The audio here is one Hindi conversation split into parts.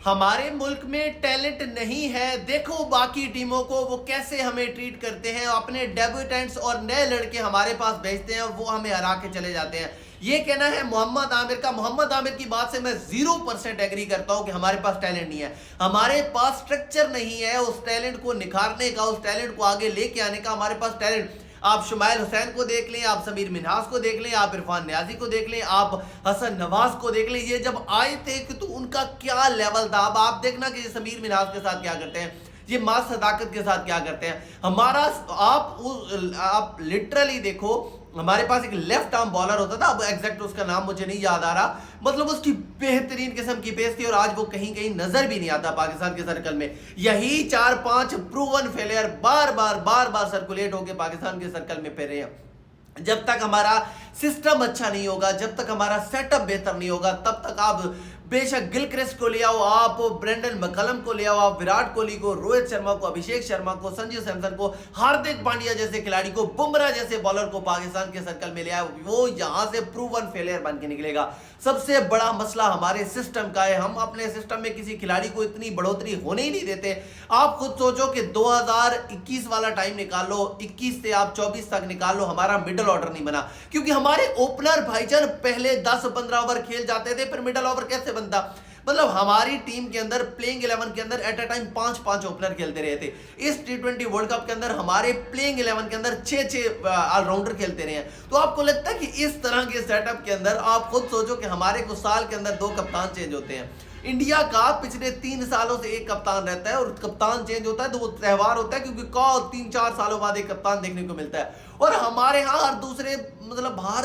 हमारे मुल्क में टैलेंट नहीं है। देखो बाकी टीमों को वो कैसे हमें ट्रीट करते हैं, अपने डेब्यूटेंट्स और नए लड़के हमारे पास भेजते हैं, वो हमें हरा के चले जाते हैं। ये कहना है मोहम्मद आमिर का। मोहम्मद आमिर की बात से मैं 0% एग्री करता हूं कि हमारे पास टैलेंट नहीं है। हमारे पास स्ट्रक्चर नहीं है उस टैलेंट को निखारने का, उस टैलेंट को आगे लेके आने का। हमारे पास टैलेंट, आप शुमाइल हुसैन को देख लें, आप समीर मिन्हास को देख लें, आप इरफान न्याजी को देख लें, आप हसन नवाज को देख लें। ये जब आए थे कि तो उनका क्या लेवल था। अब आप देखना कि समीर मिन्हास के साथ क्या करते हैं, ये मास सदाकत के साथ क्या करते हैं। हमारा आप लिटरली देखो, हमारे पास एक लेफ्ट आर्म बॉलर होता था, अब एग्जैक्ट उसका नाम मुझे नहीं याद आ रहा, मतलब उसकी बेहतरीन किस्म की पेस थी और आज वो कहीं कहीं नजर भी नहीं आता पाकिस्तान के सर्कल में। यही 4-5 प्रूवन फेलियर बार बार सर्कुलेट होकर पाकिस्तान के सर्कल में फिर रहे हैं। जब तक हमारा सिस्टम अच्छा नहीं होगा, जब तक हमारा सेटअप बेहतर नहीं होगा, तब तक आप बेशक गिलक्रिस्ट को ले आओ, आप ब्रेंडन मैकलम को ले आओ, आप विराट कोहली को, रोहित शर्मा को, अभिषेक शर्मा को, संजू सैमसन को, हार्दिक पांड्या जैसे खिलाड़ी को, बुमराह जैसे बॉलर को पाकिस्तान के सर्कल में ले आओ, वो यहां से प्रूवन फेलियर बन के निकलेगा। सबसे बड़ा मसला हमारे सिस्टम का है। हम अपने सिस्टम में किसी खिलाड़ी को इतनी बढ़ोतरी होने ही नहीं देते। आप खुद सोचो कि 2021 वाला टाइम निकाल लो, 21 से आप 24 तक निकाल लो, हमारा मिडल ऑर्डर नहीं बना, क्योंकि हमारे ओपनर भाईजान पहले 10-15 ओवर खेल जाते थे, फिर मिडल ओवर कैसे बनता। मतलब हमारी टीम के अंदर प्लेइंग 11 के अंदर एट अ टाइम 5-5 ओपनर खेलते रहे थे। इस T20 वर्ल्ड कप के अंदर हमारे प्लेइंग 11 के अंदर 6-6 ऑलराउंडर खेलते रहे हैं। तो आपको लगता है कि इस तरह के सेटअप के अंदर आप खुद सोचो कि हमारे कुछ साल के अंदर 2 कप्तान चेंज होते हैं। इंडिया का पिछले 3 सालों से एक कप्तान रहता है, और कप्तान चेंज होता है तो वो त्यौहार होता है, क्योंकि 3-4 सालों बाद एक कप्तान देखने को मिलता है। और हमारे यहाँ हर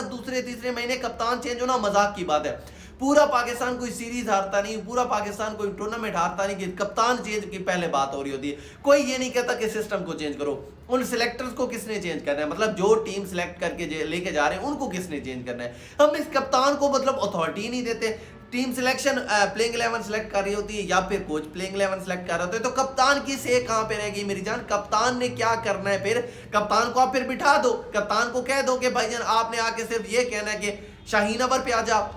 दूसरे तीसरे महीने कप्तान चेंज होना मजाक की बात है। पूरा पाकिस्तान कोई सीरीज हारता नहीं, पूरा पाकिस्तान कोई टूर्नामेंट हारता नहीं कि कप्तान चेंज की पहले बात हो रही होती है। कोई ये नहीं कहता कि सिस्टम को चेंज करो। उन सिलेक्टर्स को किसने चेंज करना है, मतलब जो टीम सिलेक्ट करके लेके जा रहे हैं उनको किसने चेंज करना है। हम इस कप्तान को मतलब अथॉरिटी नहीं देते। टीम सिलेक्शन प्लेइंग 11 सिलेक्ट कर रही होती है, या फिर कोच प्लेइंग 11 सिलेक्ट कर रहे होते हैं, तो कप्तान की से कहां पे रहेगी मेरी जान। कप्तान ने क्या करना है, फिर कप्तान को आप फिर बिठा दो, कप्तान को कह दो कि भाईजान आपने आके सिर्फ ये कहना है कि शाहीन अवर पे आ जा,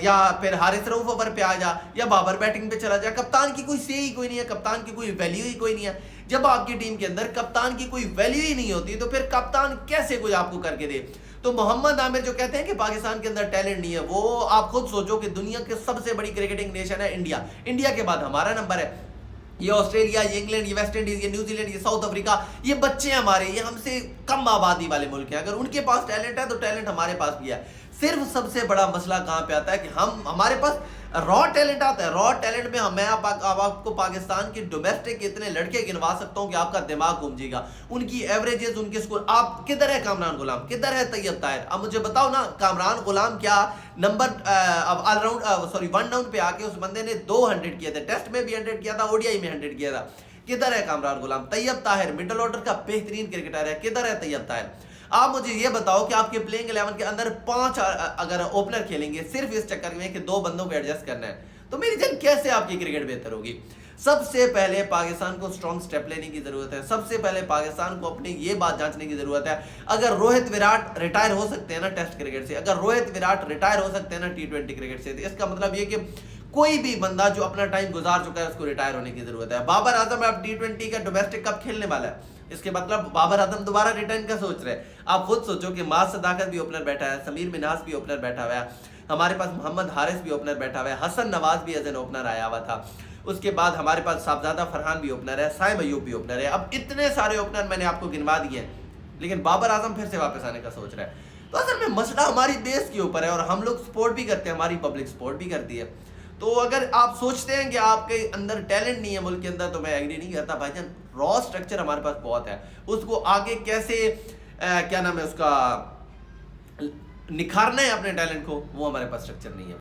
या फिर हारिस रऊफ ओवर पे आ जा, या बाबर बैटिंग पे चला जा। कप्तान की कोई से ही कोई नहीं है, कप्तान की कोई वैल्यू ही कोई नहीं है। जब आपकी टीम के अंदर कप्तान की कोई वैल्यू ही नहीं होती, तो फिर कप्तान कैसे कोई आपको करके दे। तो मोहम्मद आमिर जो कहते हैं कि पाकिस्तान के अंदर टैलेंट नहीं है, वो आप खुद सोचो कि दुनिया की सबसे बड़ी क्रिकेटिंग नेशन है इंडिया। इंडिया के बाद हमारा नंबर है। ये ऑस्ट्रेलिया, ये इंग्लैंड, ये वेस्ट इंडीज, ये न्यूजीलैंड, ये साउथ अफ्रीका, ये बच्चे हमारे, ये हमसे कम आबादी वाले मुल्क हैं। अगर उनके पास टैलेंट है तो टैलेंट हमारे पास भी है। सिर्फ सबसे बड़ा मसला कहां पे आता है कि हमारे पास रॉ टैलेंट आता है। रॉ टैलेंट में मैं आपको पाकिस्तान के डोमेस्टिक इतने लड़के गिनवा सकता हूं कि आपका दिमाग घूम जाएगा। उनकी एवरेजेस, उनके स्कोर। आप किधर है कामरान गुलाम, किधर है तैयब ताहिर, अब मुझे बताओ ना। कामरान गुलाम क्या नंबर वन डाउन पे आके उस बंदे ने 200 किए थे, टेस्ट में भी 100 किया था, ओडीआई में 100 किया था। किधर है कामरान गुलाम। तैयब ताहिर मिडिल ऑर्डर का बेहतरीन क्रिकेटर है, किधर है तैयब ताहिर। आप मुझे ये बताओ कि आपके प्लेइंग 11 के अंदर 5 अगर ओपनर खेलेंगे सिर्फ इस चक्कर में कि 2 बंदों को एडजस्ट करना है, तो मेरी जान कैसे आपकी क्रिकेट बेहतर होगी। सबसे पहले पाकिस्तान को स्ट्रॉन्ग स्टेप लेने की जरूरत है। सबसे पहले पाकिस्तान को अपनी ये बात जांचने की जरूरत है, अगर रोहित विराट रिटायर हो सकते हैं ना टेस्ट क्रिकेट से, अगर रोहित विराट रिटायर हो सकते हैं ना T20 क्रिकेट से, तो इसका मतलब ये कि कोई भी बंदा जो अपना टाइम गुजार चुका है उसको रिटायर होने की जरूरत है। बाबर आजम अब T20 का डोमेस्टिक कप खेलने वाला है, इसके मतलब बाबर आजम दोबारा रिटर्न का सोच रहे हैं। आप खुद सोचो कि मास सदाकत भी ओपनर बैठा है, समीर मिन्हास भी ओपनर बैठा हुआ है, हमारे पास मोहम्मद हारिस भी ओपनर बैठा हुआ है, हसन नवाज भी एज एन ओपनर आया हुआ था, उसके बाद हमारे पास साहबजादा फरहान भी ओपनर है, साइम अयूब भी ओपनर है। अब इतने सारे ओपनर मैंने आपको गिनवा दिए हैं, लेकिन बाबर आजम फिर से वापस आने का सोच रहा है। तो असल में मसला हमारी बेस के ऊपर है, और हम लोग सपोर्ट भी करते हैं, हमारी पब्लिक सपोर्ट भी करती है। तो अगर आप सोचते हैं कि आपके अंदर टैलेंट नहीं है मुल्क के अंदर, तो मैं एग्री नहीं करता भाईजान। रॉ स्ट्रक्चर हमारे पास बहुत है, उसको आगे कैसे क्या नाम है उसका निखारना है अपने टैलेंट को, वो हमारे पास स्ट्रक्चर नहीं है।